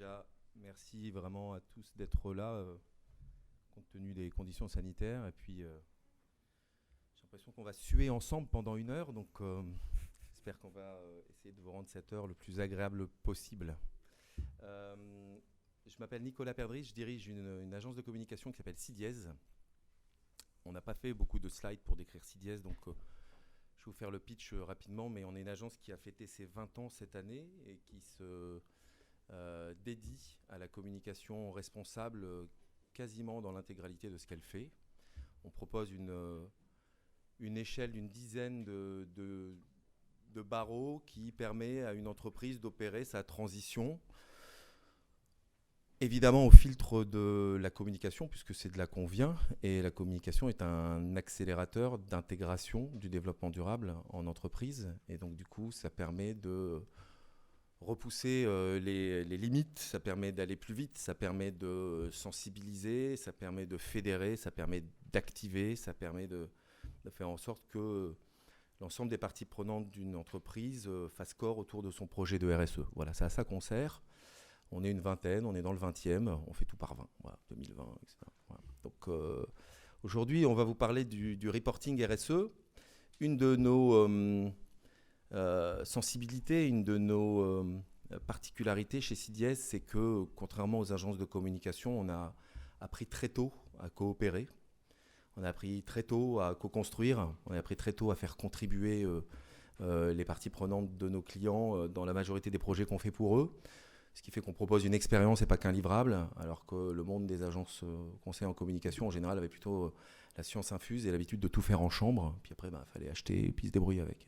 déjà, merci vraiment à tous d'être là, compte tenu des conditions sanitaires. Et puis, j'ai l'impression qu'on va suer ensemble pendant 1 heure. Donc, j'espère qu'on va essayer de vous rendre cette heure le plus agréable possible. Euh, je m'appelle Nicolas Perdry, je dirige une agence de communication qui s'appelle Sidiez. On n'a pas fait beaucoup de slides pour décrire Sidiez, donc je vais vous faire le pitch rapidement, mais on est une agence qui a fêté ses 20 ans cette année et qui se dédie à la communication responsable quasiment dans l'intégralité de ce qu'elle fait. On propose une échelle d'une dizaine de barreaux qui permet à une entreprise d'opérer sa transition, évidemment au filtre de la communication, puisque c'est de là qu'on vient, et la communication est un accélérateur d'intégration du développement durable en entreprise, et donc du coup ça permet de repousser les limites, ça permet d'aller plus vite, ça permet de sensibiliser, ça permet de fédérer, ça permet d'activer, ça permet de faire en sorte que l'ensemble des parties prenantes d'une entreprise fasse corps autour de son projet de RSE. Voilà, c'est à ça qu'on sert. On est une vingtaine, on est dans le 20e, on fait tout par 20, voilà, 2020, etc. Voilà. Donc aujourd'hui, on va vous parler du reporting RSE. Une de nos sensibilités, une de nos particularités chez CDS, c'est que contrairement aux agences de communication, on a appris très tôt à coopérer, on a appris très tôt à co-construire, on a appris très tôt à faire contribuer les parties prenantes de nos clients dans la majorité des projets qu'on fait pour eux. Ce qui fait qu'on propose une expérience et pas qu'un livrable, alors que le monde des agences conseils en communication, en général, avait plutôt la science infuse et l'habitude de tout faire en chambre. Puis après, il fallait acheter et puis se débrouiller avec.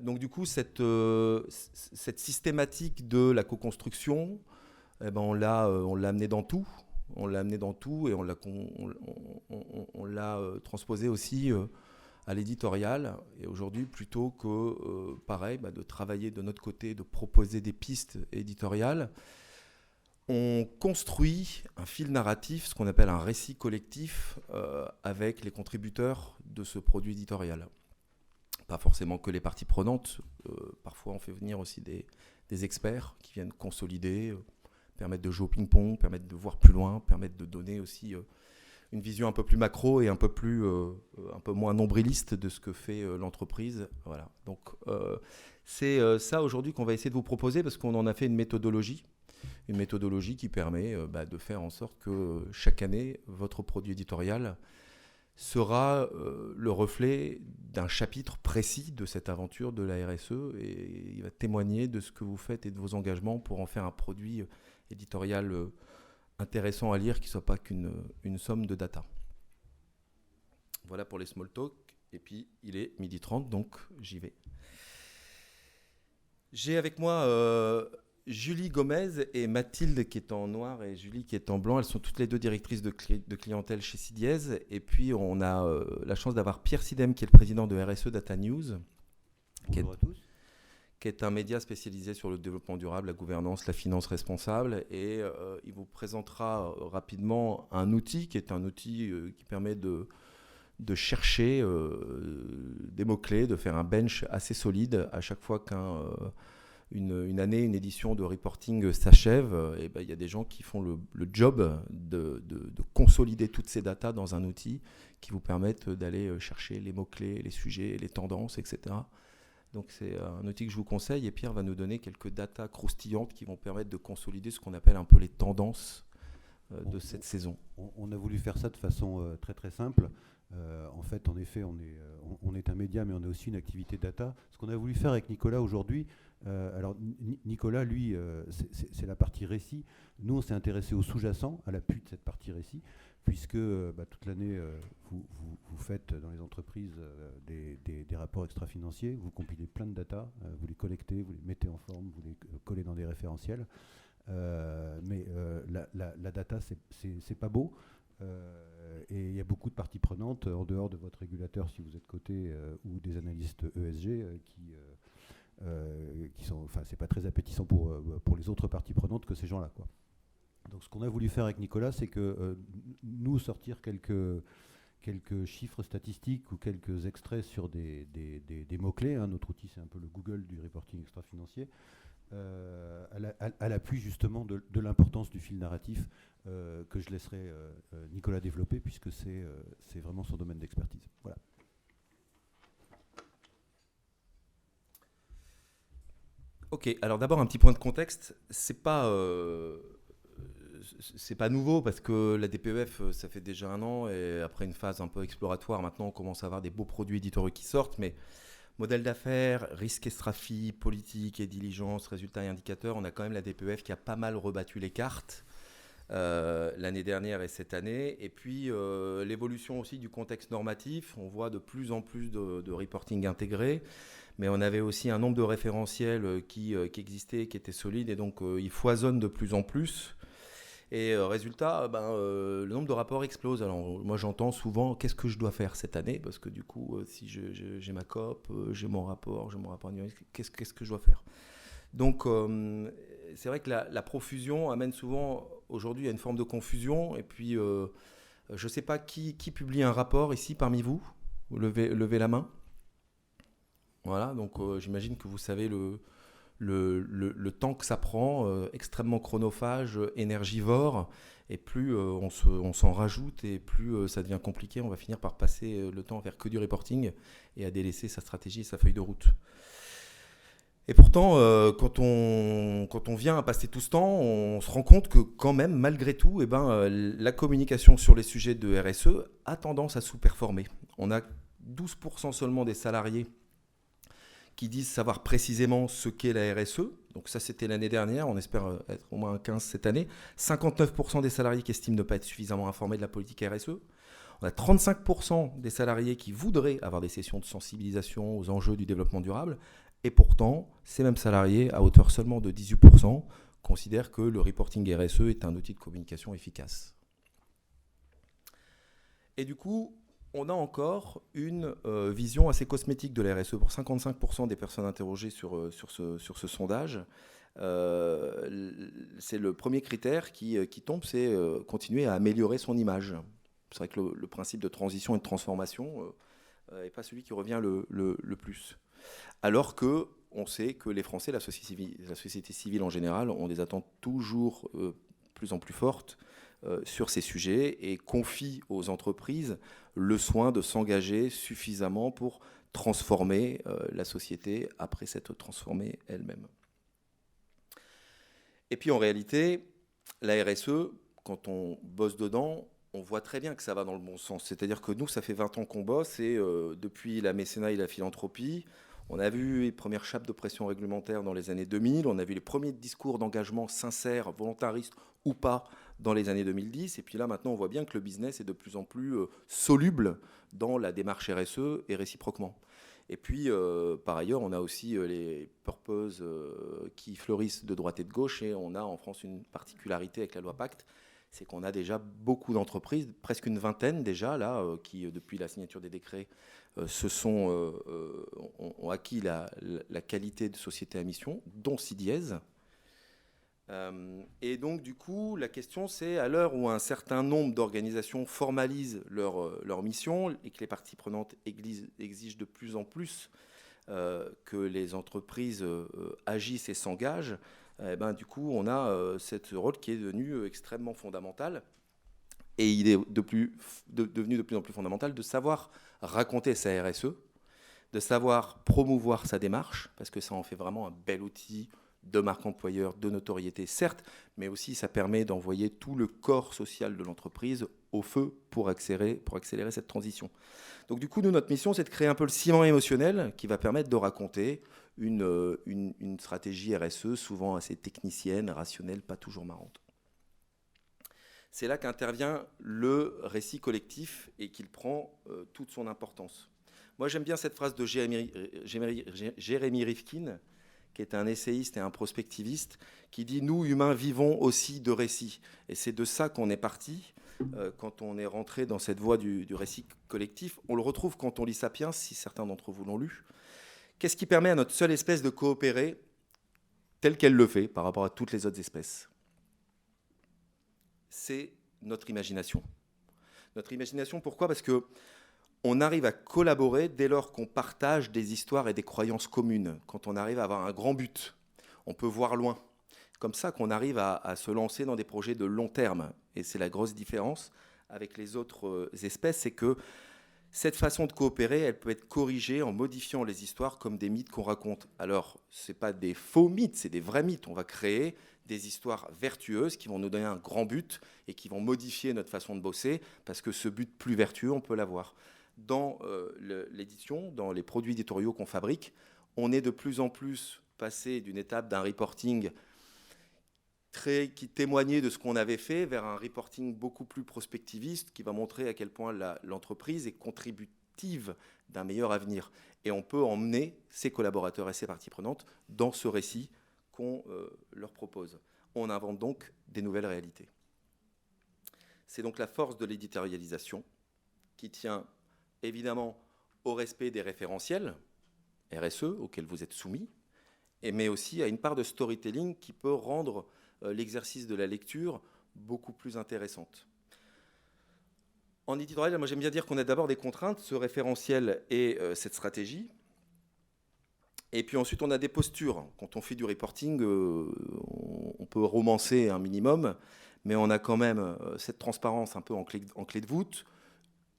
Donc du coup, cette systématique de la co-construction, on l'a amené dans tout. On l'a amené dans tout et on l'a transposé aussi à l'éditorial. Et aujourd'hui, plutôt que, pareil, de travailler de notre côté, de proposer des pistes éditoriales, on construit un fil narratif, ce qu'on appelle un récit collectif, avec les contributeurs de ce produit éditorial. Pas forcément que les parties prenantes. Parfois, on fait venir aussi des experts qui viennent consolider, permettre de jouer au ping-pong, permettre de voir plus loin, permettre de donner aussi une vision un peu plus macro et un peu moins nombriliste de ce que fait l'entreprise. Voilà. Donc, c'est ça aujourd'hui qu'on va essayer de vous proposer parce qu'on en a fait une méthodologie qui permet de faire en sorte que chaque année, votre produit éditorial sera le reflet d'un chapitre précis de cette aventure de la RSE et il va témoigner de ce que vous faites et de vos engagements pour en faire un produit éditorial intéressant à lire qui ne soit pas qu'une somme de data. Voilà pour les small talk. Et puis, il est 12h30, donc j'y vais. J'ai avec moi Julie Gomez et Mathilde qui est en noir et Julie qui est en blanc. Elles sont toutes les deux directrices de clientèle chez Sidiez. Et puis, on a la chance d'avoir Pierre Sidem qui est le président de RSE Data News. Bonjour à tous. Qui est un média spécialisé sur le développement durable, la gouvernance, la finance responsable. Et il vous présentera rapidement un outil qui est un outil qui permet de chercher des mots-clés, de faire un bench assez solide à chaque fois qu'une année, une édition de reporting s'achève. Et il y a des gens qui font le job de consolider toutes ces datas dans un outil qui vous permettent d'aller chercher les mots-clés, les sujets, les tendances, etc. Donc c'est un outil que je vous conseille et Pierre va nous donner quelques datas croustillantes qui vont permettre de consolider ce qu'on appelle un peu les tendances de cette saison. On a voulu faire ça de façon très très simple. En fait, en effet, on est un média, mais on a aussi une activité data. Ce qu'on a voulu faire avec Nicolas aujourd'hui, alors Nicolas, lui, c'est la partie récit. Nous, on s'est intéressé au sous-jacent, à l'appui de cette partie récit, puisque toute l'année, vous faites dans les entreprises des rapports extra-financiers, vous compilez plein de data, vous les collectez, vous les mettez en forme, vous les collez dans des référentiels. Mais la data, c'est pas beau. Et il y a beaucoup de parties prenantes en dehors de votre régulateur si vous êtes coté ou des analystes ESG qui sont, enfin c'est pas très appétissant pour les autres parties prenantes que ces gens-là, quoi. Donc ce qu'on a voulu faire avec Nicolas, c'est que nous sortir quelques chiffres statistiques ou quelques extraits sur des mots-clés. Notre outil, c'est un peu le Google du reporting extra-financier. à l'appui justement de l'importance du fil narratif que je laisserai Nicolas développer, puisque c'est vraiment son domaine d'expertise. Voilà. Ok, alors d'abord un petit point de contexte. C'est pas nouveau parce que la DPEF, ça fait déjà 1 an et après une phase un peu exploratoire, maintenant on commence à avoir des beaux produits éditoriaux qui sortent, mais modèle d'affaires, risque et stratégie, politique et diligence, résultats et indicateurs, on a quand même la DPEF qui a pas mal rebattu les cartes l'année dernière et cette année. Et puis l'évolution aussi du contexte normatif, on voit de plus en plus de reporting intégré, mais on avait aussi un nombre de référentiels qui existaient, qui étaient solides, et donc ils foisonnent de plus en plus. Et résultat, le nombre de rapports explose. Alors moi j'entends souvent qu'est-ce que je dois faire cette année, parce que du coup si j'ai ma COP, j'ai mon rapport annuel, qu'est-ce que je dois faire. Donc c'est vrai que la profusion amène souvent aujourd'hui à une forme de confusion. Et puis je ne sais pas qui publie un rapport ici parmi vous. Levez la main. Voilà, donc j'imagine que vous savez le temps que ça prend, extrêmement chronophage, énergivore, et plus on s'en rajoute et plus ça devient compliqué, on va finir par passer le temps à faire que du reporting et à délaisser sa stratégie et sa feuille de route. Et pourtant, quand on vient à passer tout ce temps, on se rend compte que quand même, malgré tout, la communication sur les sujets de RSE a tendance à sous-performer. On a 12% seulement des salariés qui disent savoir précisément ce qu'est la RSE. Donc ça, c'était l'année dernière, on espère être au moins 15 cette année. 59% des salariés qui estiment ne pas être suffisamment informés de la politique RSE. On a 35% des salariés qui voudraient avoir des sessions de sensibilisation aux enjeux du développement durable. Et pourtant, ces mêmes salariés, à hauteur seulement de 18%, considèrent que le reporting RSE est un outil de communication efficace. Et du coup, on a encore une vision assez cosmétique de la RSE pour 55% des personnes interrogées sur ce sondage. C'est le premier critère qui tombe, c'est continuer à améliorer son image. C'est vrai que le principe de transition et de transformation n'est pas celui qui revient le plus. Alors qu'on sait que les Français, la société civile en général, ont des attentes toujours plus en plus fortes sur ces sujets et confient aux entreprises le soin de s'engager suffisamment pour transformer la société après s'être transformée elle-même. Et puis en réalité, la RSE, quand on bosse dedans, on voit très bien que ça va dans le bon sens. C'est-à-dire que nous, ça fait 20 ans qu'on bosse et depuis la mécénat et la philanthropie, on a vu les premières chapes de pression réglementaire dans les années 2000, on a vu les premiers discours d'engagement sincères, volontaristes ou pas, dans les années 2010. Et puis là, maintenant, on voit bien que le business est de plus en plus soluble dans la démarche RSE et réciproquement. Et puis, par ailleurs, on a aussi les purposes qui fleurissent de droite et de gauche. Et on a en France une particularité avec la loi Pacte, c'est qu'on a déjà beaucoup d'entreprises, presque une vingtaine déjà, là, qui, depuis la signature des décrets, ont acquis la qualité de société à mission, dont CIDIES. Et donc, du coup, la question, c'est à l'heure où un certain nombre d'organisations formalisent leur mission et que les parties prenantes exigent de plus en plus que les entreprises agissent et s'engagent, du coup, on a ce rôle qui est devenu extrêmement fondamental. Et il est devenu de plus en plus fondamental de savoir raconter sa RSE, de savoir promouvoir sa démarche, parce que ça en fait vraiment un bel outil de marque employeur, de notoriété, certes, mais aussi ça permet d'envoyer tout le corps social de l'entreprise au feu pour accélérer cette transition. Donc du coup, nous, notre mission, c'est de créer un peu le ciment émotionnel qui va permettre de raconter une stratégie RSE souvent assez technicienne, rationnelle, pas toujours marrante. C'est là qu'intervient le récit collectif et qu'il prend toute son importance. Moi, j'aime bien cette phrase de Jérémy Rifkin, qui est un essayiste et un prospectiviste, qui dit « Nous, humains, vivons aussi de récits ». Et c'est de ça qu'on est parti quand on est rentré dans cette voie du récit collectif. On le retrouve quand on lit Sapiens, si certains d'entre vous l'ont lu. Qu'est-ce qui permet à notre seule espèce de coopérer telle qu'elle le fait par rapport à toutes les autres espèces ? C'est notre imagination. Notre imagination, pourquoi ? Parce qu'on arrive à collaborer dès lors qu'on partage des histoires et des croyances communes, quand on arrive à avoir un grand but. on peut voir loin. Comme ça qu'on arrive à se lancer dans des projets de long terme. Et c'est la grosse différence avec les autres espèces, c'est que cette façon de coopérer, elle peut être corrigée en modifiant les histoires comme des mythes qu'on raconte. Alors, ce n'est pas des faux mythes, c'est des vrais mythes. On va créer des histoires vertueuses qui vont nous donner un grand but et qui vont modifier notre façon de bosser, parce que ce but plus vertueux, on peut l'avoir. Dans l'édition, dans les produits éditoriaux qu'on fabrique, on est de plus en plus passé d'une étape d'un reporting qui témoignait de ce qu'on avait fait vers un reporting beaucoup plus prospectiviste qui va montrer à quel point l'entreprise est contributive d'un meilleur avenir. Et on peut emmener ses collaborateurs et ses parties prenantes dans ce récit qu'on leur propose. On invente donc des nouvelles réalités. C'est donc la force de l'éditorialisation qui tient évidemment au respect des référentiels RSE auxquels vous êtes soumis, mais aussi à une part de storytelling qui peut rendre l'exercice de la lecture beaucoup plus intéressante. En éditorial, moi j'aime bien dire qu'on a d'abord des contraintes, ce référentiel et cette stratégie. Et puis ensuite on a des postures. Quand on fait du reporting, on peut romancer un minimum, mais on a quand même cette transparence un peu en clé de voûte,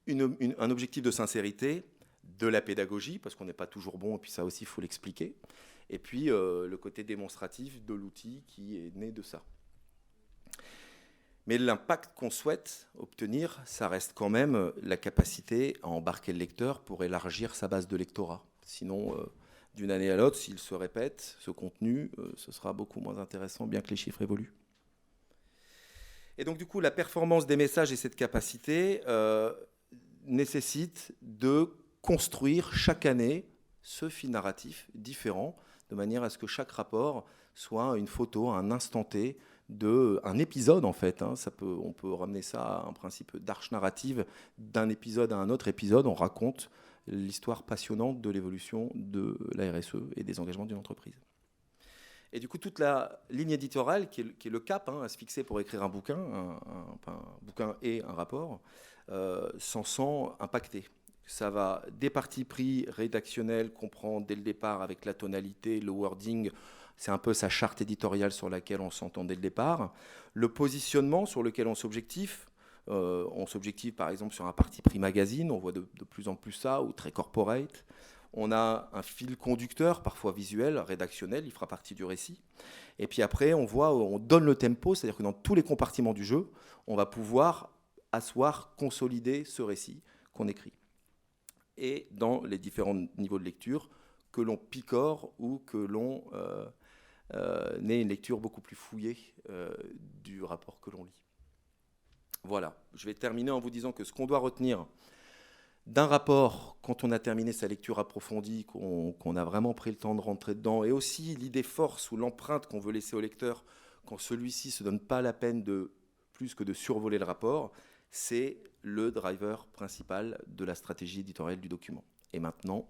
un objectif de sincérité, de la pédagogie, parce qu'on n'est pas toujours bon, et puis ça aussi il faut l'expliquer. Et puis le côté démonstratif de l'outil qui est né de ça. Mais l'impact qu'on souhaite obtenir, ça reste quand même la capacité à embarquer le lecteur pour élargir sa base de lectorat. Sinon, d'une année à l'autre, s'il se répète, ce contenu, ce sera beaucoup moins intéressant, bien que les chiffres évoluent. Et donc du coup, la performance des messages et cette capacité nécessite de construire chaque année ce fil narratif différent, de manière à ce que chaque rapport soit une photo, un instant T, un épisode en fait. On peut ramener ça à un principe d'arche narrative, d'un épisode à un autre épisode, on raconte l'histoire passionnante de l'évolution de la RSE et des engagements d'une entreprise. Et du coup, toute la ligne éditoriale, qui est le cap à se fixer pour écrire un bouquin, un bouquin et un rapport, s'en sent impacté. Ça va des partis pris rédactionnels qu'on prend dès le départ avec la tonalité, le wording, c'est un peu sa charte éditoriale sur laquelle on s'entend dès le départ. Le positionnement sur lequel on s'objective par exemple sur un parti pris magazine, on voit de plus en plus ça, ou très corporate. On a un fil conducteur, parfois visuel, rédactionnel, il fera partie du récit. Et puis après, on donne le tempo, c'est-à-dire que dans tous les compartiments du jeu, on va pouvoir asseoir, consolider ce récit qu'on écrit. Et dans les différents niveaux de lecture, que l'on picore ou que l'on ait une lecture beaucoup plus fouillée du rapport que l'on lit. Voilà, je vais terminer en vous disant que ce qu'on doit retenir d'un rapport, quand on a terminé sa lecture approfondie, qu'on a vraiment pris le temps de rentrer dedans, et aussi l'idée force ou l'empreinte qu'on veut laisser au lecteur quand celui-ci ne se donne pas la peine de plus que de survoler le rapport, c'est le driver principal de la stratégie éditoriale du document. Et maintenant,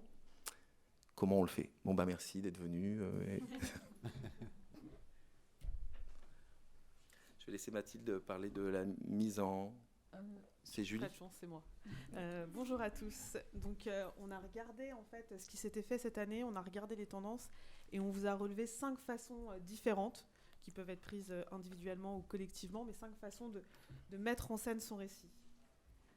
comment on le fait ? Bon, merci d'être venu. Je vais laisser Mathilde parler de la mise en... C'est Julie. Pas de chance, c'est moi. Bonjour à tous. Donc, on a regardé en fait ce qui s'était fait cette année, on a regardé les tendances et on vous a relevé 5 façons différentes qui peuvent être prises individuellement ou collectivement, mais 5 façons de mettre en scène son récit.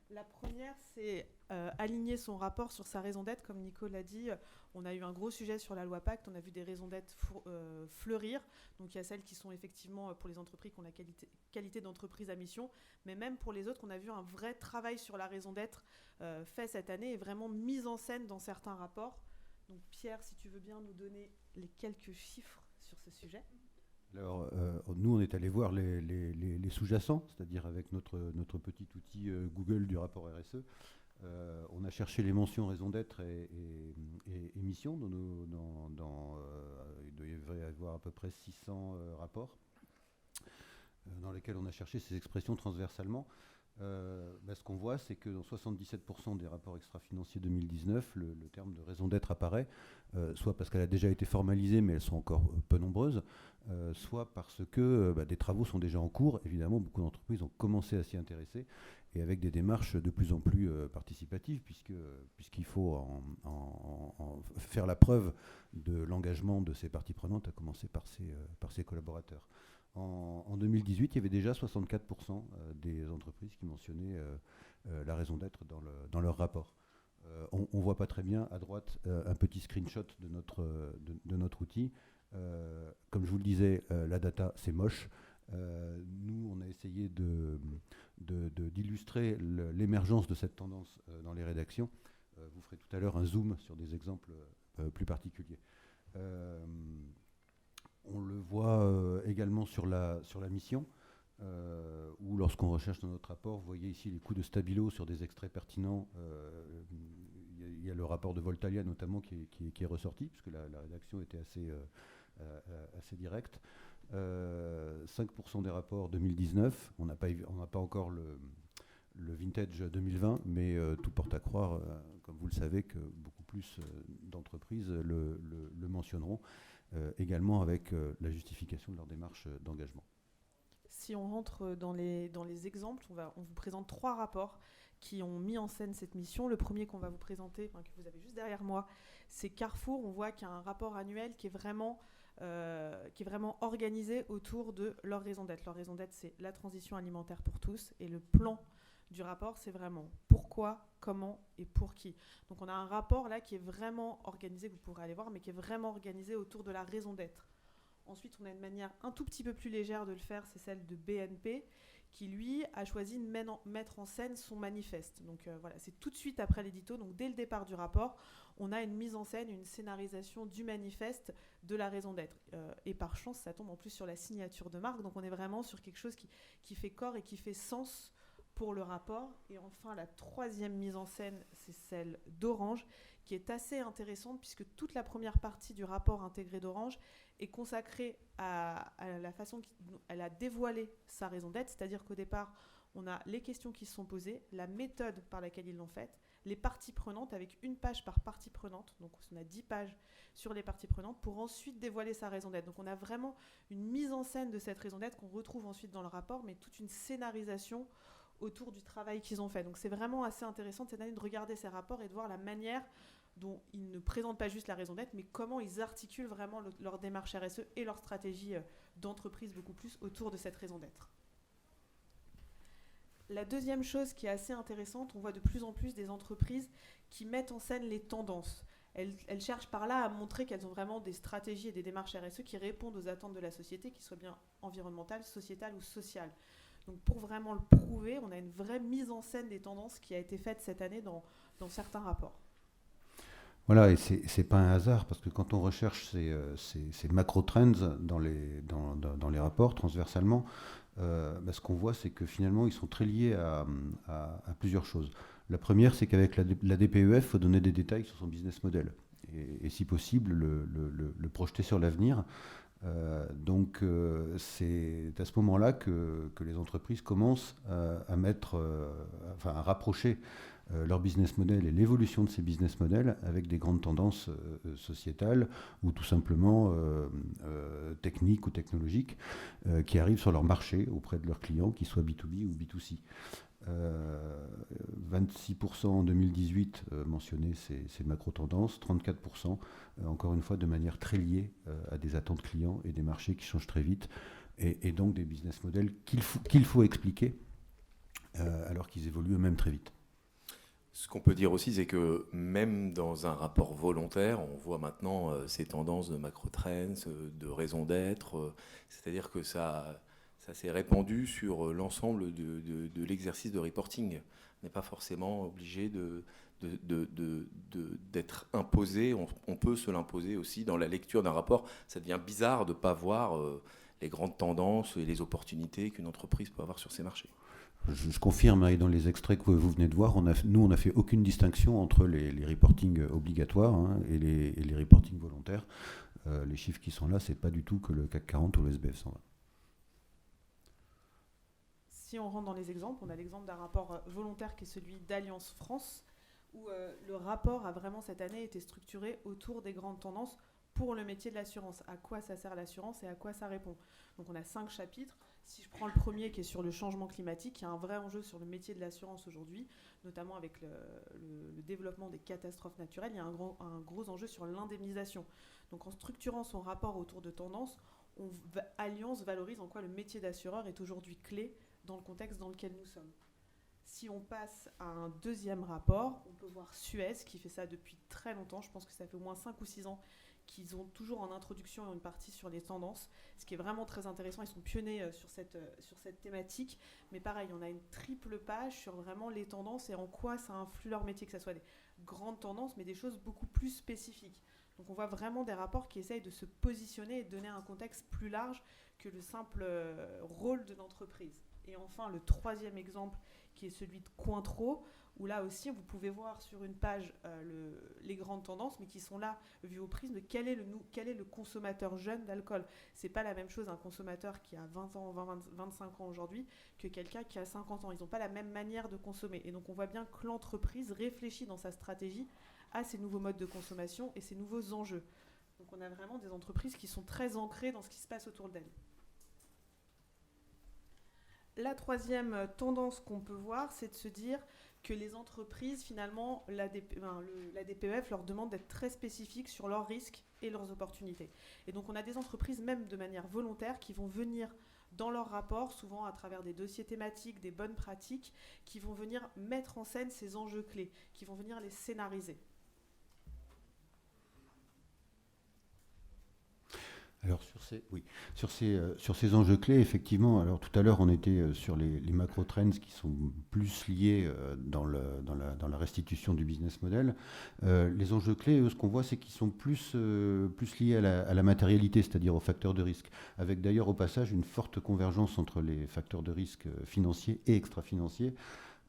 La première, c'est aligner son rapport sur sa raison d'être. Comme Nico l'a dit, on a eu un gros sujet sur la loi Pacte, on a vu des raisons d'être fleurir. Donc il y a celles qui sont effectivement pour les entreprises qui ont la qualité d'entreprise à mission, mais même pour les autres, on a vu un vrai travail sur la raison d'être fait cette année et vraiment mise en scène dans certains rapports. Donc Pierre, si tu veux bien nous donner les quelques chiffres sur ce sujet. Alors, nous, on est allé voir les sous-jacents, c'est-à-dire avec notre petit outil Google du rapport RSE. On a cherché les mentions raison d'être et mission. Il devrait y avoir à peu près 600 rapports dans lesquels on a cherché ces expressions transversalement. Ce qu'on voit, c'est que dans 77% des rapports extra-financiers 2019, le terme de raison d'être apparaît, soit parce qu'elle a déjà été formalisée, mais elles sont encore peu nombreuses, soit parce que des travaux sont déjà en cours. Évidemment, beaucoup d'entreprises ont commencé à s'y intéresser, et avec des démarches de plus en plus participatives, puisqu'il faut faire la preuve de l'engagement de ces parties prenantes, à commencer par ses collaborateurs. En 2018, il y avait déjà 64% des entreprises qui mentionnaient la raison d'être dans leur rapport. On ne voit pas très bien à droite un petit screenshot de notre outil. Comme je vous le disais, la data, c'est moche. Nous, on a essayé d'illustrer l'émergence de cette tendance dans les rédactions. Vous ferez tout à l'heure un zoom sur des exemples plus particuliers. On le voit également sur la mission, où lorsqu'on recherche dans notre rapport, vous voyez ici les coûts de Stabilo sur des extraits pertinents. Il y a le rapport de Voltalia notamment qui est ressorti, puisque la rédaction était assez directe. 5% des rapports 2019, on n'a pas encore le vintage 2020, mais tout porte à croire, comme vous le savez, que beaucoup plus d'entreprises le mentionneront. Également avec la justification de leur démarche d'engagement. Si on rentre dans les exemples, on vous présente 3 rapports qui ont mis en scène cette mission. Le premier qu'on va vous présenter, que vous avez juste derrière moi, c'est Carrefour. On voit qu'il y a un rapport annuel qui est vraiment organisé autour de leur raison d'être. Leur raison d'être, c'est la transition alimentaire pour tous, et le plan du rapport, c'est vraiment pourquoi, comment et pour qui. Donc on a un rapport là qui est vraiment organisé, que vous pourrez aller voir, mais qui est vraiment organisé autour de la raison d'être. Ensuite, on a une manière un tout petit peu plus légère de le faire, c'est celle de BNP, qui lui a choisi de mettre en scène son manifeste. Donc voilà, c'est tout de suite après l'édito, donc dès le départ du rapport, on a une mise en scène, une scénarisation du manifeste de la raison d'être. Et par chance, ça tombe en plus sur la signature de marque, donc on est vraiment sur quelque chose qui fait corps et qui fait sens pour le rapport. Et enfin, la troisième mise en scène, c'est celle d'Orange, qui est assez intéressante puisque toute la première partie du rapport intégré d'Orange est consacrée à la façon qu'elle a dévoilé sa raison d'être, c'est-à-dire qu'au départ, on a les questions qui se sont posées, la méthode par laquelle ils l'ont faite, les parties prenantes avec une page par partie prenante, donc on a 10 pages sur les parties prenantes pour ensuite dévoiler sa raison d'être. Donc on a vraiment une mise en scène de cette raison d'être qu'on retrouve ensuite dans le rapport, mais toute une scénarisation autour du travail qu'ils ont fait. Donc c'est vraiment assez intéressant cette année de regarder ces rapports et de voir la manière dont ils ne présentent pas juste la raison d'être, mais comment ils articulent vraiment leur démarche RSE et leur stratégie d'entreprise beaucoup plus autour de cette raison d'être. La deuxième chose qui est assez intéressante, on voit de plus en plus des entreprises qui mettent en scène les tendances. Elles cherchent par là à montrer qu'elles ont vraiment des stratégies et des démarches RSE qui répondent aux attentes de la société, qu'ils soient bien environnementales, sociétales ou sociales. Donc pour vraiment le prouver, on a une vraie mise en scène des tendances qui a été faite cette année dans certains rapports. Voilà, et c'est pas un hasard, parce que quand on recherche ces macro-trends dans les rapports transversalement, ce qu'on voit, c'est que finalement, ils sont très liés à plusieurs choses. La première, c'est qu'avec la DPEF, il faut donner des détails sur son business model, et si possible, le projeter sur l'avenir. Donc c'est à ce moment-là que les entreprises commencent à rapprocher leur business model et l'évolution de ces business models avec des grandes tendances sociétales ou tout simplement techniques ou technologiques qui arrivent sur leur marché auprès de leurs clients, qu'ils soient B2B ou B2C. 26% en 2018 mentionnaient ces macro-tendances, 34% encore une fois de manière très liée à des attentes clients et des marchés qui changent très vite, et donc des business models qu'il faut expliquer alors qu'ils évoluent eux-mêmes très vite. Ce qu'on peut dire aussi, c'est que même dans un rapport volontaire, on voit maintenant ces tendances de macro-trends, de raison d'être, c'est-à-dire que ça s'est répandu sur l'ensemble de l'exercice de reporting. On n'est pas forcément obligé d'être imposé, on peut se l'imposer aussi dans la lecture d'un rapport. Ça devient bizarre de ne pas voir les grandes tendances et les opportunités qu'une entreprise peut avoir sur ses marchés. Je confirme, et dans les extraits que vous venez de voir, on n'a fait aucune distinction entre les reportings obligatoires et les reportings volontaires. Les chiffres qui sont là, ce n'est pas du tout que le CAC 40 ou le SBF 120. Si on rentre dans les exemples, on a l'exemple d'un rapport volontaire qui est celui d'Alliance France, où le rapport a vraiment cette année été structuré autour des grandes tendances pour le métier de l'assurance. À quoi ça sert l'assurance et à quoi ça répond. Donc on a 5 chapitres. Si je prends le premier qui est sur le changement climatique, il y a un vrai enjeu sur le métier de l'assurance aujourd'hui, notamment avec le développement des catastrophes naturelles. Il y a un gros enjeu sur l'indemnisation. Donc en structurant son rapport autour de tendances, Alliance valorise en quoi le métier d'assureur est aujourd'hui clé dans le contexte dans lequel nous sommes. Si on passe à un deuxième rapport, on peut voir Suez qui fait ça depuis très longtemps. Je pense que ça fait au moins 5 ou 6 ans qu'ils ont toujours en introduction une partie sur les tendances, ce qui est vraiment très intéressant. Ils sont pionniers sur cette thématique. Mais pareil, on a une triple page sur vraiment les tendances et en quoi ça influe leur métier, que ce soit des grandes tendances, mais des choses beaucoup plus spécifiques. Donc on voit vraiment des rapports qui essayent de se positionner et de donner un contexte plus large que le simple rôle de l'entreprise. Et enfin, le troisième exemple, qui est celui de Cointreau, où là aussi, vous pouvez voir sur une page les grandes tendances, mais qui sont là, vues au prisme de quel est le consommateur jeune d'alcool. C'est pas la même chose un consommateur qui a 20 ans, 25 ans aujourd'hui, que quelqu'un qui a 50 ans. Ils n'ont pas la même manière de consommer. Et donc, on voit bien que l'entreprise réfléchit dans sa stratégie à ces nouveaux modes de consommation et ces nouveaux enjeux. Donc, on a vraiment des entreprises qui sont très ancrées dans ce qui se passe autour d'elles. La troisième tendance qu'on peut voir, c'est de se dire que les entreprises, finalement, la DPEF leur demande d'être très spécifiques sur leurs risques et leurs opportunités. Et donc, on a des entreprises, même de manière volontaire, qui vont venir dans leur rapport, souvent à travers des dossiers thématiques, des bonnes pratiques, qui vont venir mettre en scène ces enjeux clés, qui vont venir les scénariser. Alors sur ces enjeux clés, effectivement, alors tout à l'heure on était sur les macro-trends qui sont plus liés dans la restitution du business model. Les enjeux clés, eux, ce qu'on voit, c'est qu'ils sont plus liés à la matérialité, c'est-à-dire aux facteurs de risque, avec d'ailleurs au passage une forte convergence entre les facteurs de risque financiers et extra-financiers.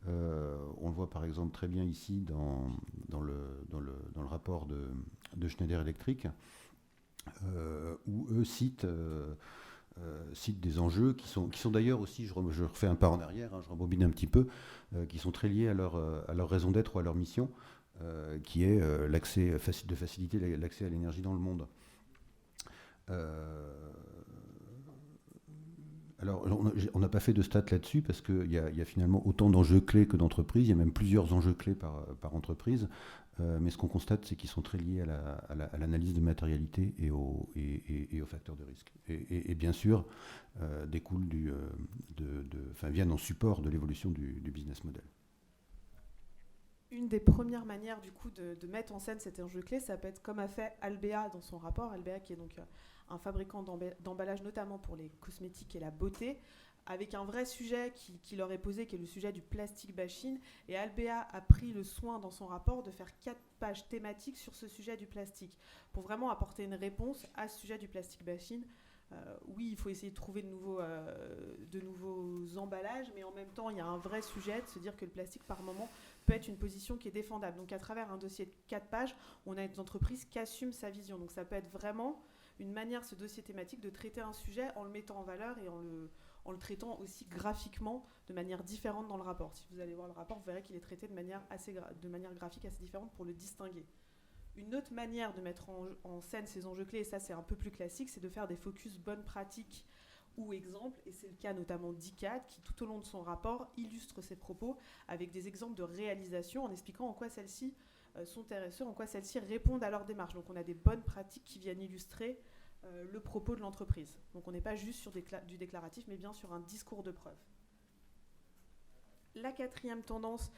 On le voit par exemple très bien ici dans le rapport de Schneider Electric, où eux citent des enjeux qui sont d'ailleurs aussi, je refais un pas en arrière, je rembobine un petit peu, qui sont très liés à leur raison d'être ou à leur mission, qui est de faciliter l'accès à l'énergie dans le monde. Alors, on n'a pas fait de stats là-dessus parce qu'il y a finalement autant d'enjeux clés que d'entreprises. Il y a même plusieurs enjeux clés par entreprise. Mais ce qu'on constate, c'est qu'ils sont très liés à l'analyse de matérialité et aux facteurs de risque. Et bien sûr, découlent viennent en support de l'évolution du business model. Une des premières manières du coup de mettre en scène cet enjeu clé, ça peut être comme a fait Albéa dans son rapport. Albéa qui est donc un fabricant d'emballage notamment pour les cosmétiques et la beauté, avec un vrai sujet qui leur est posé, qui est le sujet du plastic bashing. Et Albéa a pris le soin dans son rapport de faire 4 pages thématiques sur ce sujet du plastique, pour vraiment apporter une réponse à ce sujet du plastic bashing. Oui, il faut essayer de trouver de nouveaux emballages, mais en même temps, il y a un vrai sujet de se dire que le plastique, par moment, peut être une position qui est défendable. Donc, à travers un dossier de 4 pages, on a une entreprise qui assume sa vision. Donc, ça peut être vraiment une manière, ce dossier thématique, de traiter un sujet en le mettant en valeur et en le traitant aussi graphiquement de manière différente dans le rapport. Si vous allez voir le rapport, vous verrez qu'il est traité de manière graphique assez différente pour le distinguer. Une autre manière de mettre en scène ces enjeux clés, et ça c'est un peu plus classique, c'est de faire des focus bonnes pratiques ou exemples, et c'est le cas notamment d'ICAD qui tout au long de son rapport illustre ses propos avec des exemples de réalisation en expliquant en quoi celles-ci sont RSE, en quoi celles-ci répondent à leur démarche. Donc on a des bonnes pratiques qui viennent illustrer le propos de l'entreprise. Donc on n'est pas juste sur du déclaratif, mais bien sur un discours de preuve. La quatrième tendance,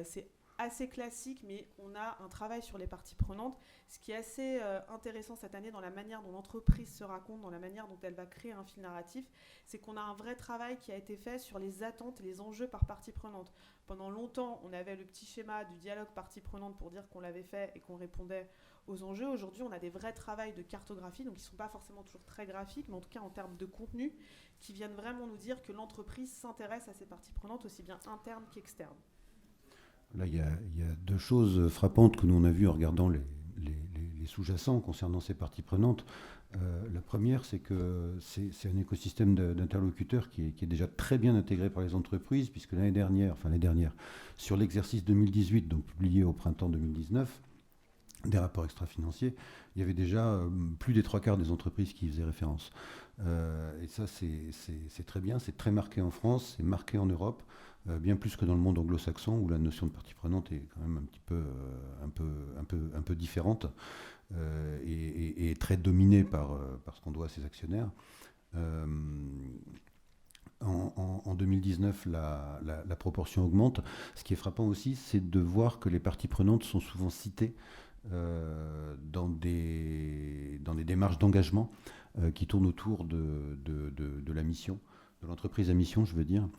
c'est assez classique, mais on a un travail sur les parties prenantes. Ce qui est assez intéressant cette année dans la manière dont l'entreprise se raconte, dans la manière dont elle va créer un fil narratif, c'est qu'on a un vrai travail qui a été fait sur les attentes et les enjeux par partie prenante. Pendant longtemps, on avait le petit schéma du dialogue partie prenante pour dire qu'on l'avait fait et qu'on répondait aux enjeux. Aujourd'hui, on a des vrais travails de cartographie, donc qui ne sont pas forcément toujours très graphiques, mais en tout cas en termes de contenu, qui viennent vraiment nous dire que l'entreprise s'intéresse à ces parties prenantes, aussi bien internes qu'externes. Là, il y a deux choses frappantes que nous on a vues en regardant les sous-jacents concernant ces parties prenantes. La première, c'est que c'est un écosystème d'interlocuteurs qui est déjà très bien intégré par les entreprises, puisque l'année dernière, sur l'exercice 2018, donc publié au printemps 2019, des rapports extra-financiers, il y avait déjà plus des 3/4 des entreprises qui y faisaient référence. Et ça, c'est très bien, c'est très marqué en France, c'est marqué en Europe, bien plus que dans le monde anglo-saxon, où la notion de partie prenante est quand même un peu différente, et très dominée par ce qu'on doit à ses actionnaires. En 2019, la proportion augmente. Ce qui est frappant aussi, c'est de voir que les parties prenantes sont souvent citées dans des démarches d'engagement qui tournent autour de la mission, de l'entreprise à mission, je veux dire,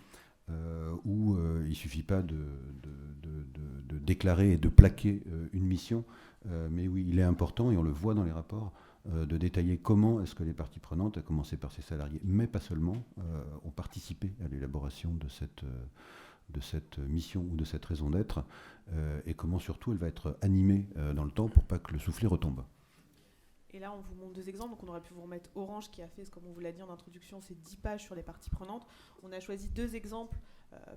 où il ne suffit pas de déclarer et de plaquer une mission, mais oui, il est important, et on le voit dans les rapports, de détailler comment est-ce que les parties prenantes, à commencer par ses salariés, mais pas seulement, ont participé à l'élaboration de cette mission ou de cette raison d'être, et comment surtout elle va être animée dans le temps pour pas que le soufflet retombe. Et là, on vous montre 2 exemples. Donc, on aurait pu vous remettre Orange qui a fait, comme on vous l'a dit en introduction, ces 10 pages sur les parties prenantes. On a choisi 2 exemples,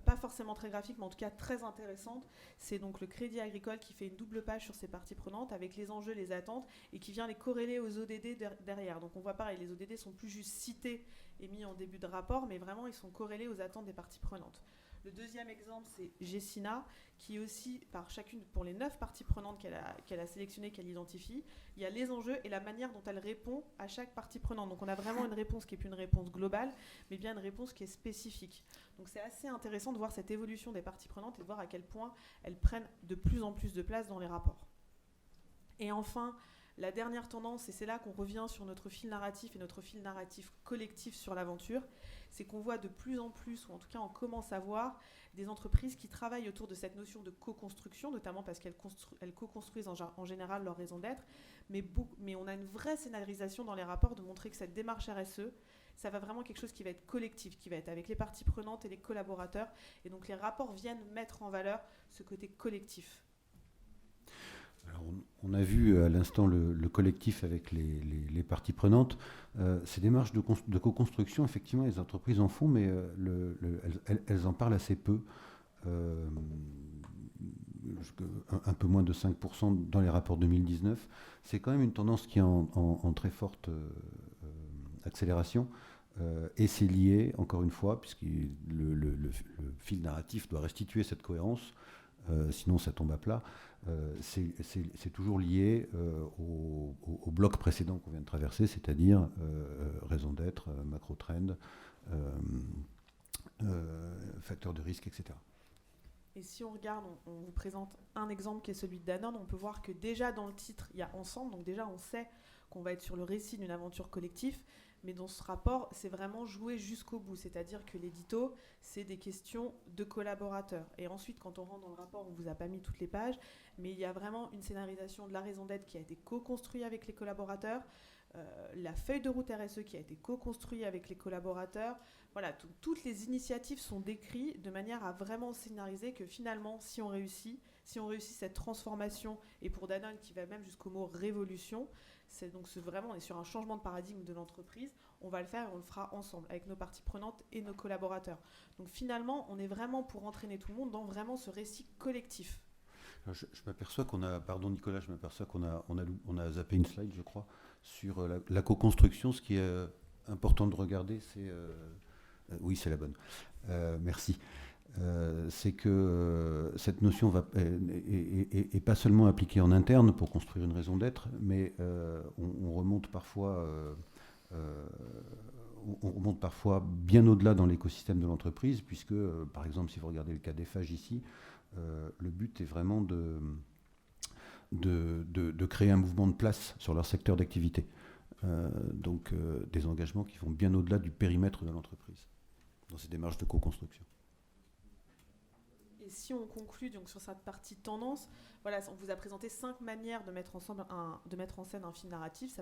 pas forcément très graphiques, mais en tout cas très intéressantes. C'est donc le Crédit Agricole qui fait une double page sur ses parties prenantes avec les enjeux, les attentes, et qui vient les corréler aux ODD derrière. Donc, on voit pareil, les ODD sont plus juste cités et mis en début de rapport, mais vraiment, ils sont corrélés aux attentes des parties prenantes. Le deuxième exemple, c'est Gessina, qui aussi, pour les 9 parties prenantes qu'elle a sélectionnées, qu'elle identifie, il y a les enjeux et la manière dont elle répond à chaque partie prenante. Donc on a vraiment une réponse qui n'est plus une réponse globale, mais bien une réponse qui est spécifique. Donc c'est assez intéressant de voir cette évolution des parties prenantes et de voir à quel point elles prennent de plus en plus de place dans les rapports. Et enfin, la dernière tendance, et c'est là qu'on revient sur notre fil narratif et notre fil narratif collectif sur l'aventure, c'est qu'on voit de plus en plus, ou en tout cas on commence à voir, des entreprises qui travaillent autour de cette notion de co-construction, notamment parce qu'elles co-construisent en général leur raison d'être, mais on a une vraie scénarisation dans les rapports de montrer que cette démarche RSE, ça va vraiment quelque chose qui va être collectif, qui va être avec les parties prenantes et les collaborateurs, et donc les rapports viennent mettre en valeur ce côté collectif. Alors, on a vu à l'instant le collectif avec les parties prenantes. Ces démarches de co-construction, effectivement, les entreprises en font, mais elles en parlent assez peu. Un peu moins de 5% dans les rapports 2019. C'est quand même une tendance qui est en très forte accélération. Et c'est lié, encore une fois, puisque le fil narratif doit restituer cette cohérence, sinon ça tombe à plat. C'est toujours lié au bloc précédent qu'on vient de traverser, c'est-à-dire raison d'être, macro-trend, facteurs de risque, etc. Et si on regarde, on vous présente un exemple qui est celui de Danone, on peut voir que déjà dans le titre, il y a ensemble, donc déjà on sait qu'on va être sur le récit d'une aventure collective, mais dans ce rapport, c'est vraiment joué jusqu'au bout, c'est-à-dire que l'édito, c'est des questions de collaborateurs. Et ensuite, quand on rentre dans le rapport, on ne vous a pas mis toutes les pages, mais il y a vraiment une scénarisation de la raison d'être qui a été co-construite avec les collaborateurs, la feuille de route RSE qui a été co-construite avec les collaborateurs. Voilà, toutes les initiatives sont décrites de manière à vraiment scénariser que finalement, si on réussit cette transformation, et pour Danone qui va même jusqu'au mot révolution, vraiment, on est sur un changement de paradigme de l'entreprise, on va le faire et on le fera ensemble, avec nos parties prenantes et nos collaborateurs. Donc finalement, on est vraiment pour entraîner tout le monde dans vraiment ce récit collectif. Alors je m'aperçois qu'on a, pardon Nicolas, on a zappé une slide, je crois, sur la co-construction. Ce qui est important de regarder, c'est... oui, c'est la bonne. Merci. C'est que cette notion est pas seulement appliquée en interne pour construire une raison d'être, mais on remonte parfois bien au-delà dans l'écosystème de l'entreprise, puisque, par exemple, si vous regardez le cas d'Eiffage ici, le but est vraiment de créer un mouvement de place sur leur secteur d'activité. Donc des engagements qui vont bien au-delà du périmètre de l'entreprise, dans ces démarches de co-construction. Et si on conclut donc sur cette partie tendance, voilà, on vous a présenté 5 manières de mettre en scène un film narratif.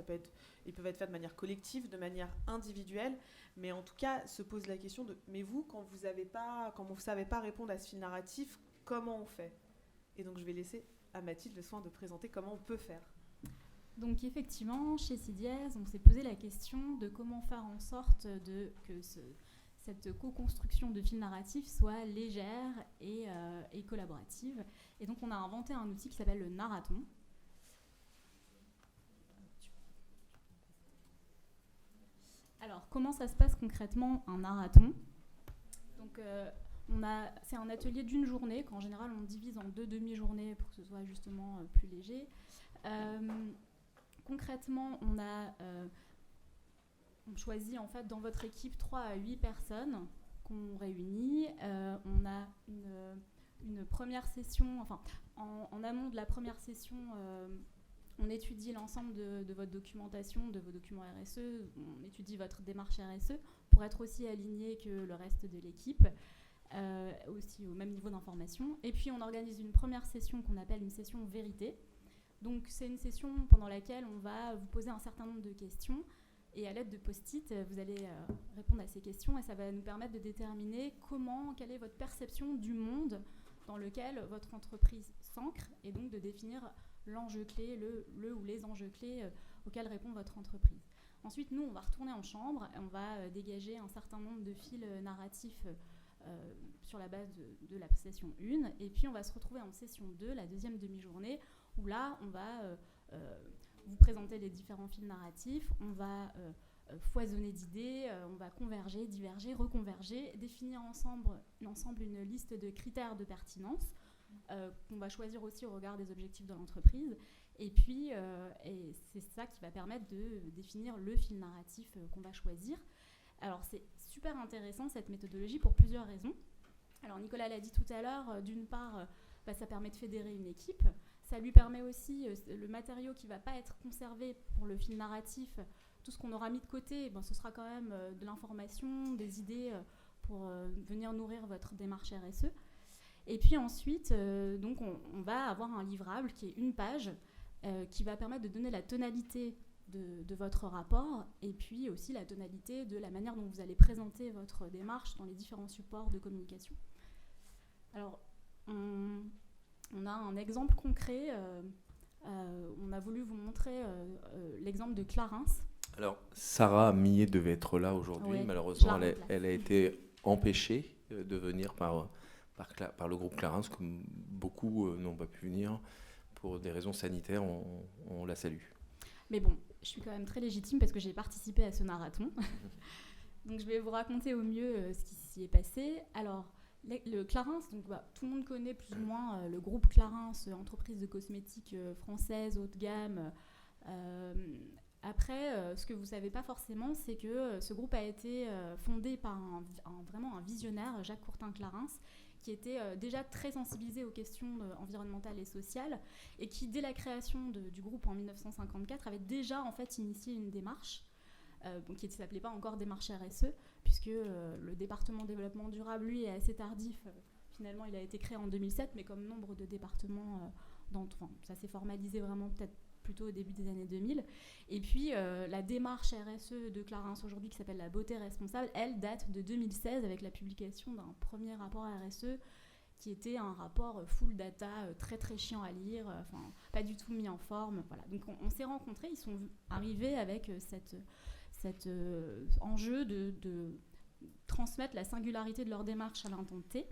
Ils peuvent être faits de manière collective, de manière individuelle, mais en tout cas se pose la question de mais vous, quand vous ne savez pas répondre à ce film narratif, comment on fait? Et donc je vais laisser à Mathilde le soin de présenter comment on peut faire. Donc effectivement, chez CDS, on s'est posé la question de comment faire en sorte que cette co-construction de fil narratif soit légère et collaborative. Et donc on a inventé un outil qui s'appelle le narraton. Alors comment ça se passe concrètement un narraton ? Donc c'est un atelier d'une journée qu'en général on divise en 2 demi-journées pour que ce soit justement plus léger. Concrètement, on choisit en fait dans votre équipe 3 à 8 personnes qu'on réunit. On a une première session, enfin en amont de la première session, on étudie l'ensemble de votre documentation, de vos documents RSE, on étudie votre démarche RSE pour être aussi aligné que le reste de l'équipe, aussi au même niveau d'information. Et puis on organise une première session qu'on appelle une session vérité. Donc c'est une session pendant laquelle on va vous poser un certain nombre de questions et à l'aide de post-it, vous allez répondre à ces questions et ça va nous permettre de déterminer quelle est votre perception du monde dans lequel votre entreprise s'ancre et donc de définir l'enjeu clé, le ou les enjeux clés auxquels répond votre entreprise. Ensuite, nous, on va retourner en chambre et on va dégager un certain nombre de fils narratifs sur la base de la session 1 et puis on va se retrouver en session 2, la deuxième demi-journée, où là, on va vous présenter les différents fils narratifs, on va foisonner d'idées, on va converger, diverger, reconverger, définir ensemble une liste de critères de pertinence qu'on va choisir aussi au regard des objectifs de l'entreprise. Et puis, c'est ça qui va permettre de définir le fil narratif qu'on va choisir. Alors, c'est super intéressant, cette méthodologie, pour plusieurs raisons. Alors, Nicolas l'a dit tout à l'heure, d'une part, ça permet de fédérer une équipe. Ça lui permet aussi, le matériau qui ne va pas être conservé pour le fil narratif, tout ce qu'on aura mis de côté, ce sera quand même de l'information, des idées pour venir nourrir votre démarche RSE. Et puis ensuite, donc on va avoir un livrable qui est une page qui va permettre de donner la tonalité de votre rapport et puis aussi la tonalité de la manière dont vous allez présenter votre démarche dans les différents supports de communication. Alors, on a un exemple concret. On a voulu vous montrer l'exemple de Clarins. Alors, Sarah Millet devait être là aujourd'hui. Oui, malheureusement, elle a été empêchée de venir par le groupe Clarins, comme beaucoup n'ont pas pu venir pour des raisons sanitaires. On la salue. Mais bon, je suis quand même très légitime parce que j'ai participé à ce marathon. Donc, je vais vous raconter au mieux ce qui s'y est passé. Alors, le Clarins, donc, tout le monde connaît plus ou moins le groupe Clarins, entreprise de cosmétiques française haut de gamme. Après, ce que vous ne savez pas forcément, c'est que ce groupe a été fondé par vraiment un visionnaire, Jacques Courtin-Clarins, qui était déjà très sensibilisé aux questions environnementales et sociales, et qui, dès la création du groupe en 1954, avait déjà en fait initié une démarche qui ne s'appelait pas encore démarche RSE, puisque le département développement durable, lui, est assez tardif. Finalement, il a été créé en 2007, mais comme nombre de départements, ça s'est formalisé vraiment peut-être plutôt au début des années 2000. Et puis, la démarche RSE de Clarins aujourd'hui, qui s'appelle la beauté responsable, elle date de 2016 avec la publication d'un premier rapport RSE qui était un rapport full data, très très chiant à lire, pas du tout mis en forme. Voilà. Donc on s'est rencontrés, ils sont arrivés avec cet enjeu de transmettre la singularité de leur démarche à l'instant T,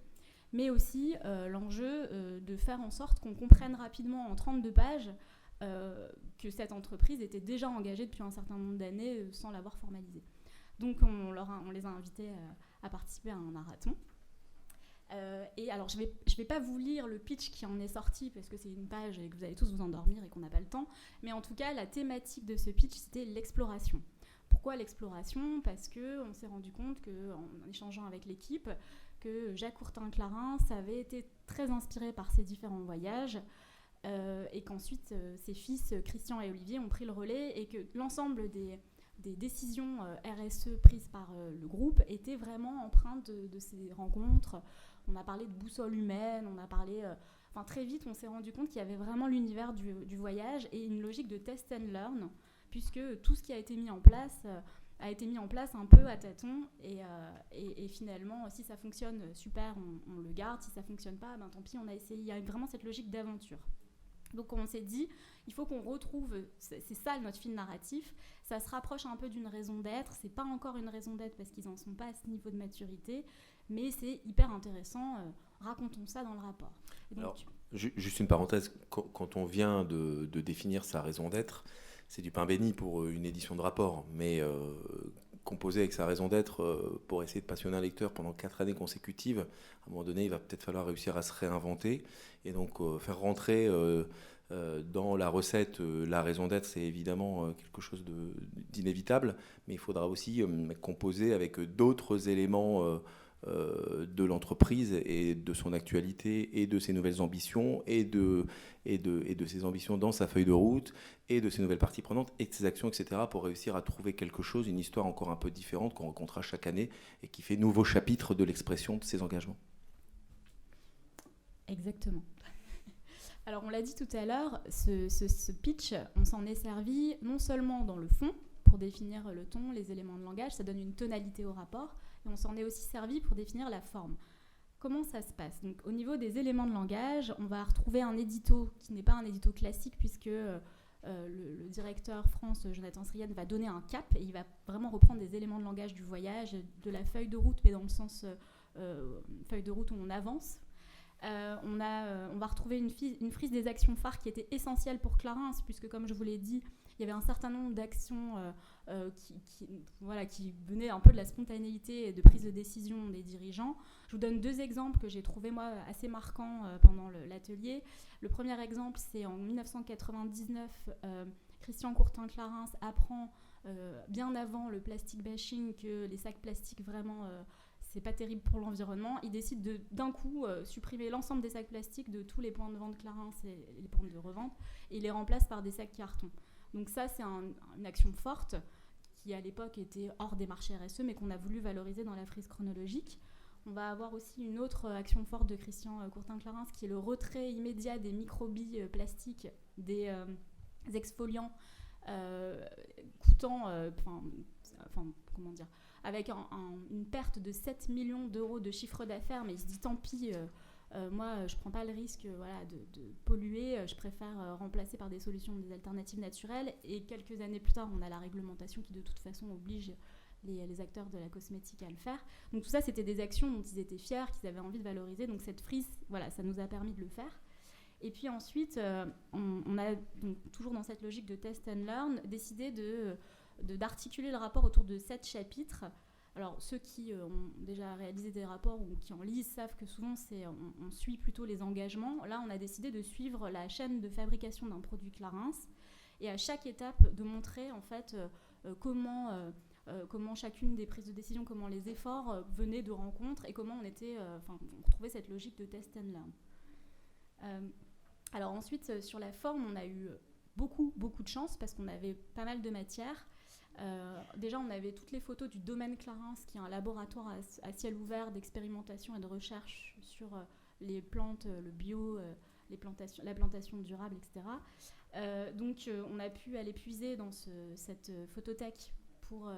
mais aussi l'enjeu de faire en sorte qu'on comprenne rapidement en 32 pages que cette entreprise était déjà engagée depuis un certain nombre d'années sans l'avoir formalisée. Donc on les a invités à participer à un marathon. Et alors je vais pas vous lire le pitch qui en est sorti parce que c'est une page et que vous allez tous vous endormir et qu'on n'a pas le temps, mais en tout cas la thématique de ce pitch c'était l'exploration. Pourquoi l'exploration ? Parce qu'on s'est rendu compte en échangeant avec l'équipe que Jacques Courtin-Clarins avait été très inspiré par ses différents voyages et qu'ensuite ses fils Christian et Olivier ont pris le relais et que l'ensemble des décisions RSE prises par le groupe étaient vraiment empreintes de ces rencontres. On a parlé de boussole humaine, on a parlé... très vite, on s'est rendu compte qu'il y avait vraiment l'univers du voyage et une logique de test and learn, puisque tout ce qui a été mis en place un peu à tâtons et finalement, si ça fonctionne, super, on le garde. Si ça fonctionne pas, tant pis, on a essayé. Il y a vraiment cette logique d'aventure. Donc on s'est dit, il faut qu'on retrouve, c'est ça notre fil narratif, ça se rapproche un peu d'une raison d'être, c'est pas encore une raison d'être parce qu'ils n'en sont pas à ce niveau de maturité, mais c'est hyper intéressant, racontons ça dans le rapport. Et donc, alors, juste une parenthèse, quand on vient de définir sa raison d'être, c'est du pain béni pour une édition de rapport, mais composer avec sa raison d'être pour essayer de passionner un lecteur pendant 4 années consécutives, à un moment donné, il va peut-être falloir réussir à se réinventer, et donc faire rentrer dans la recette la raison d'être, c'est évidemment quelque chose d'inévitable, mais il faudra aussi composer avec d'autres éléments de l'entreprise et de son actualité et de ses nouvelles ambitions et de ses ambitions dans sa feuille de route et de ses nouvelles parties prenantes et de ses actions, etc. pour réussir à trouver quelque chose, une histoire encore un peu différente qu'on rencontrera chaque année et qui fait nouveau chapitre de l'expression de ses engagements. Exactement. Alors on l'a dit tout à l'heure, ce pitch, on s'en est servi non seulement dans le fond pour définir le ton, les éléments de langage, ça donne une tonalité au rapport, et on s'en est aussi servi pour définir la forme. Comment ça se passe ? Donc, au niveau des éléments de langage, on va retrouver un édito qui n'est pas un édito classique puisque le directeur France, Jonathan Srian, va donner un cap et il va vraiment reprendre des éléments de langage du voyage, de la feuille de route, mais dans le sens feuille de route où on avance. On va retrouver une frise des actions phares qui était essentielle pour Clarins, puisque comme je vous l'ai dit, il y avait un certain nombre d'actions qui venaient un peu de la spontanéité et de prise de décision des dirigeants. Je vous donne 2 exemples que j'ai trouvés moi assez marquants pendant l'atelier. Le premier exemple, c'est en 1999, Christian Courtin-Clarins apprend bien avant le plastic bashing que les sacs plastiques vraiment... c'est pas terrible pour l'environnement. Il décide d'un coup supprimer l'ensemble des sacs plastiques de tous les points de vente Clarins et les points de revente et il les remplace par des sacs carton. Donc ça, c'est une action forte qui, à l'époque, était hors des marchés RSE, mais qu'on a voulu valoriser dans la frise chronologique. On va avoir aussi une autre action forte de Christian Courtin-Clarins, qui est le retrait immédiat des microbilles plastiques, des exfoliants, coûtant... comment dire, avec une perte de 7 millions d'euros de chiffre d'affaires, mais il se dit tant pis, moi je ne prends pas le risque de polluer, je préfère remplacer par des solutions, des alternatives naturelles. Et quelques années plus tard, on a la réglementation qui de toute façon oblige les acteurs de la cosmétique à le faire. Donc tout ça, c'était des actions dont ils étaient fiers, qu'ils avaient envie de valoriser. Donc cette frise, voilà, ça nous a permis de le faire. Et puis ensuite, on a, donc, toujours dans cette logique de test and learn, décidé d'articuler le rapport autour de 7 chapitres. Alors, ceux qui ont déjà réalisé des rapports ou qui en lisent savent que souvent, on suit plutôt les engagements. Là, on a décidé de suivre la chaîne de fabrication d'un produit Clarins et à chaque étape de montrer en fait comment chacune des prises de décision, comment les efforts venaient de rencontres et comment on retrouvait cette logique de test and learn. Alors ensuite, sur la forme, on a eu beaucoup de chance parce qu'on avait pas mal de matière. Déjà, on avait toutes les photos du domaine Clarins, qui est un laboratoire à ciel ouvert d'expérimentation et de recherche sur les plantes, le bio, la plantation durable, etc. Donc, on a pu aller puiser dans cette photothèque pour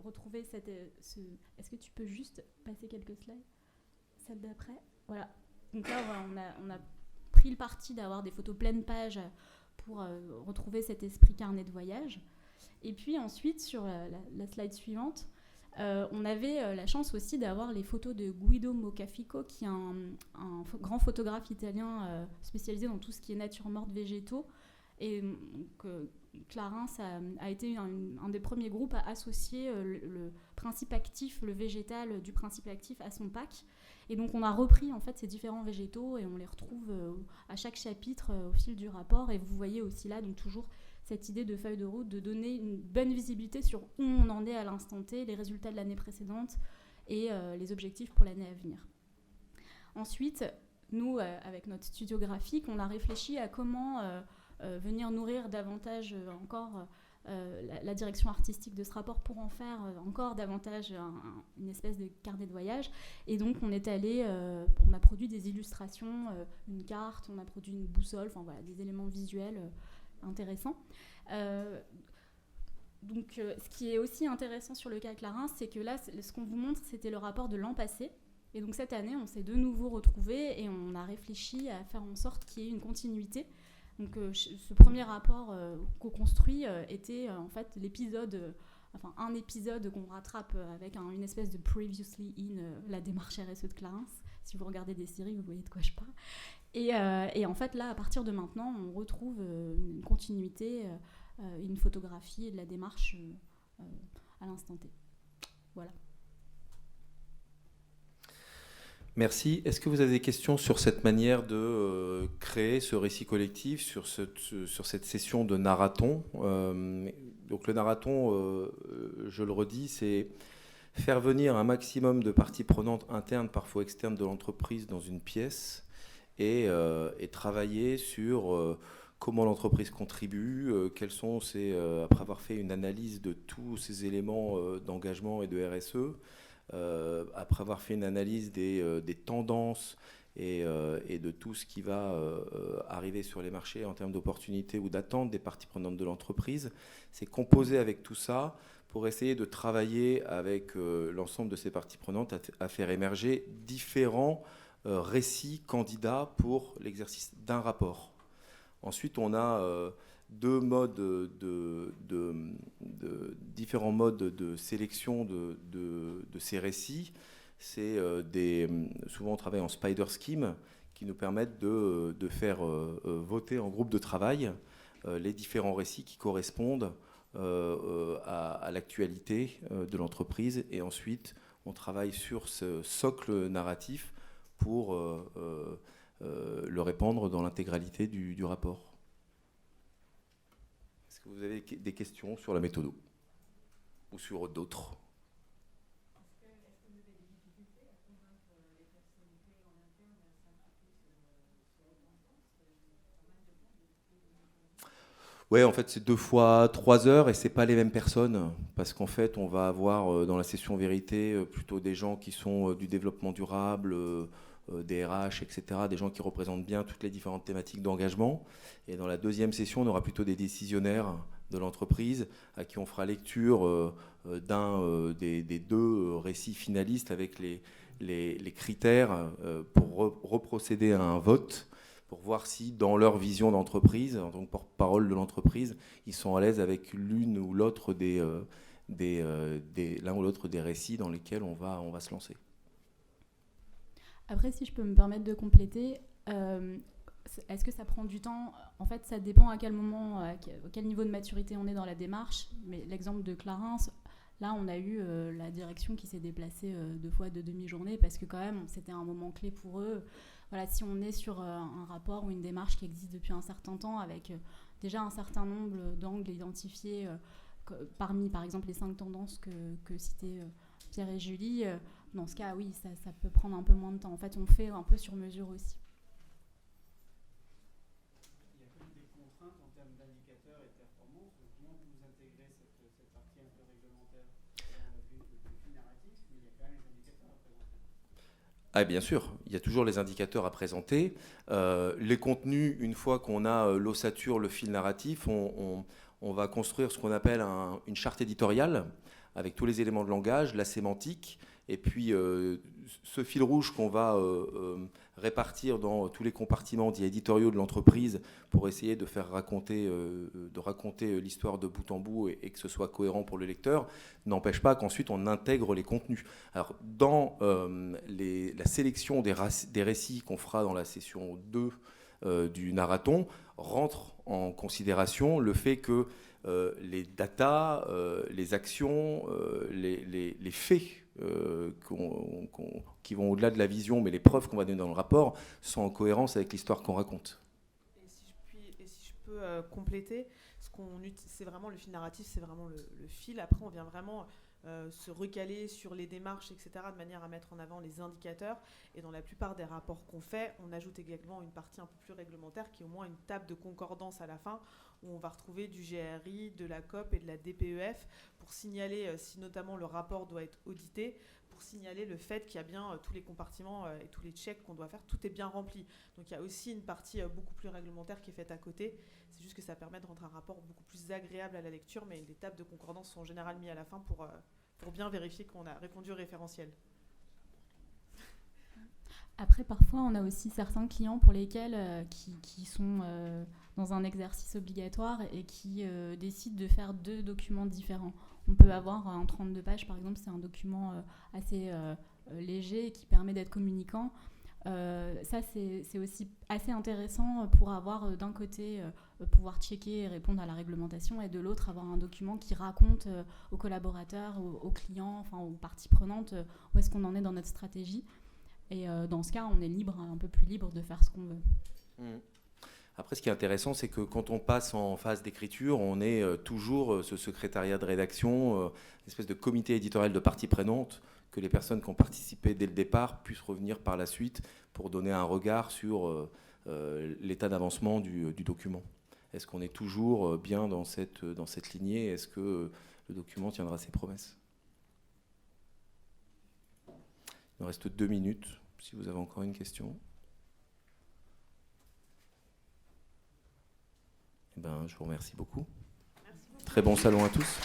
retrouver Est-ce que tu peux juste passer quelques slides ? Celle d'après ? Voilà. Donc là, on a pris le parti d'avoir des photos pleine page pour retrouver cet esprit carnet de voyage. Et puis ensuite, sur la slide suivante, on avait la chance aussi d'avoir les photos de Guido Mocafico, qui est un grand photographe italien spécialisé dans tout ce qui est nature morte, végétaux. Et Clarins a été un des premiers groupes à associer le principe actif, le végétal du principe actif à son pack. Et donc on a repris en fait ces différents végétaux et on les retrouve à chaque chapitre au fil du rapport. Et vous voyez aussi là donc toujours cette idée de feuille de route, de donner une bonne visibilité sur où on en est à l'instant T, les résultats de l'année précédente et les objectifs pour l'année à venir. Ensuite, nous, avec notre studio graphique, on a réfléchi à comment venir nourrir davantage encore la direction artistique de ce rapport pour en faire encore davantage une espèce de carnet de voyage. Et donc, on est allé, on a produit des illustrations, une carte, on a produit une boussole, enfin voilà, des éléments visuels intéressants. Donc, ce qui est aussi intéressant sur le cas Clarins, c'est que là, ce qu'on vous montre, c'était le rapport de l'an passé. Et donc, cette année, on s'est de nouveau retrouvés et on a réfléchi à faire en sorte qu'il y ait une continuité Donc ce premier rapport co-construit était en fait l'épisode, un épisode qu'on rattrape avec une espèce de previously in la démarche RSE de Clarins. Si vous regardez des séries, vous voyez de quoi je parle. Et en fait, là, à partir de maintenant, on retrouve une continuité, une photographie de la démarche à l'instant T. Voilà. Merci. Est-ce que vous avez des questions sur cette manière de créer ce récit collectif, sur cette session de narraton? Donc le narraton, je le redis, c'est faire venir un maximum de parties prenantes internes, parfois externes de l'entreprise dans une pièce et travailler sur comment l'entreprise contribue, quels sont après avoir fait une analyse de tous ces éléments d'engagement et de RSE, après avoir fait une analyse des tendances et de tout ce qui va arriver sur les marchés en termes d'opportunités ou d'attentes des parties prenantes de l'entreprise, c'est composer avec tout ça pour essayer de travailler avec l'ensemble de ces parties prenantes à faire émerger différents récits candidats pour l'exercice d'un rapport. Ensuite, on a différents modes de sélection de ces récits. C'est souvent on travaille en spider scheme qui nous permettent de faire voter en groupe de travail les différents récits qui correspondent à l'actualité de l'entreprise. Et ensuite, on travaille sur ce socle narratif pour le répandre dans l'intégralité du rapport. Est-ce que vous avez des questions sur la méthode ou sur d'autres? Ouais, en fait, c'est 2 fois 3 heures et c'est pas les mêmes personnes parce qu'en fait, on va avoir dans la session vérité plutôt des gens qui sont du développement durable, des RH, etc., des gens qui représentent bien toutes les différentes thématiques d'engagement. Et dans la deuxième session, on aura plutôt des décisionnaires de l'entreprise à qui on fera lecture d'un des 2 récits finalistes avec les critères pour reprocéder à un vote, pour voir si dans leur vision d'entreprise, en tant que porte-parole de l'entreprise, ils sont à l'aise avec l'une ou l'autre l'un ou l'autre des récits dans lesquels on va se lancer. Après, si je peux me permettre de compléter, est-ce que ça prend du temps? En fait, ça dépend à quel moment, à quel niveau de maturité on est dans la démarche. Mais l'exemple de Clarins, là, on a eu la direction qui s'est déplacée 2 fois de demi-journée parce que quand même, c'était un moment clé pour eux. Voilà, si on est sur un rapport ou une démarche qui existe depuis un certain temps avec déjà un certain nombre d'angles identifiés parmi, par exemple, les 5 tendances que citaient Pierre et Julie, dans ce cas, oui, ça peut prendre un peu moins de temps. En fait, on fait un peu sur mesure aussi. Il y a comme des contraintes en termes d'indicateurs et de performance. Comment vous intégrez cette partie un peu réglementaire? On a vu le fil narratif, mais il y a quand même les indicateurs à présenter. Ah, bien sûr, il y a toujours les indicateurs à présenter. Les contenus, une fois qu'on a l'ossature, le fil narratif, on va construire ce qu'on appelle une charte éditoriale avec tous les éléments de langage, la sémantique, et puis ce fil rouge qu'on va répartir dans tous les compartiments dits éditoriaux de l'entreprise pour essayer de faire raconter l'histoire de bout en bout et que ce soit cohérent pour le lecteur, n'empêche pas qu'ensuite on intègre les contenus. Alors dans la sélection des récits qu'on fera dans la session 2 du narraton, rentre en considération le fait que les datas, les actions, les faits qui vont au-delà de la vision, mais les preuves qu'on va donner dans le rapport sont en cohérence avec l'histoire qu'on raconte. Et si je peux compléter, c'est vraiment le fil narratif, c'est vraiment le fil. Après, on vient vraiment se recaler sur les démarches, etc., de manière à mettre en avant les indicateurs. Et dans la plupart des rapports qu'on fait, on ajoute également une partie un peu plus réglementaire qui est au moins une table de concordance à la fin, où on va retrouver du GRI, de la COP et de la DPEF pour signaler si notamment le rapport doit être audité, pour signaler le fait qu'il y a bien tous les compartiments et tous les checks qu'on doit faire, tout est bien rempli. Donc il y a aussi une partie beaucoup plus réglementaire qui est faite à côté. C'est juste que ça permet de rendre un rapport beaucoup plus agréable à la lecture, mais les tables de concordance sont en général mises à la fin pour bien vérifier qu'on a répondu au référentiel. Après, parfois, on a aussi certains clients pour lesquels qui sont dans un exercice obligatoire et qui décident de faire 2 documents différents. On peut avoir un 32 pages, par exemple, c'est un document assez léger et qui permet d'être communicant. Ça, c'est aussi assez intéressant pour avoir d'un côté pouvoir checker et répondre à la réglementation et de l'autre avoir un document qui raconte aux collaborateurs, aux clients, enfin aux parties prenantes où est-ce qu'on en est dans notre stratégie. Et dans ce cas, on est libre, un peu plus libre de faire ce qu'on veut. Après, ce qui est intéressant, c'est que quand on passe en phase d'écriture, on est toujours ce secrétariat de rédaction, une espèce de comité éditorial de parties prenantes, que les personnes qui ont participé dès le départ puissent revenir par la suite pour donner un regard sur l'état d'avancement du document. Est-ce qu'on est toujours bien dans cette lignée? Est-ce que le document tiendra ses promesses? Il nous reste 2 minutes, si vous avez encore une question. Eh ben, je vous remercie beaucoup. Très bon salon à tous.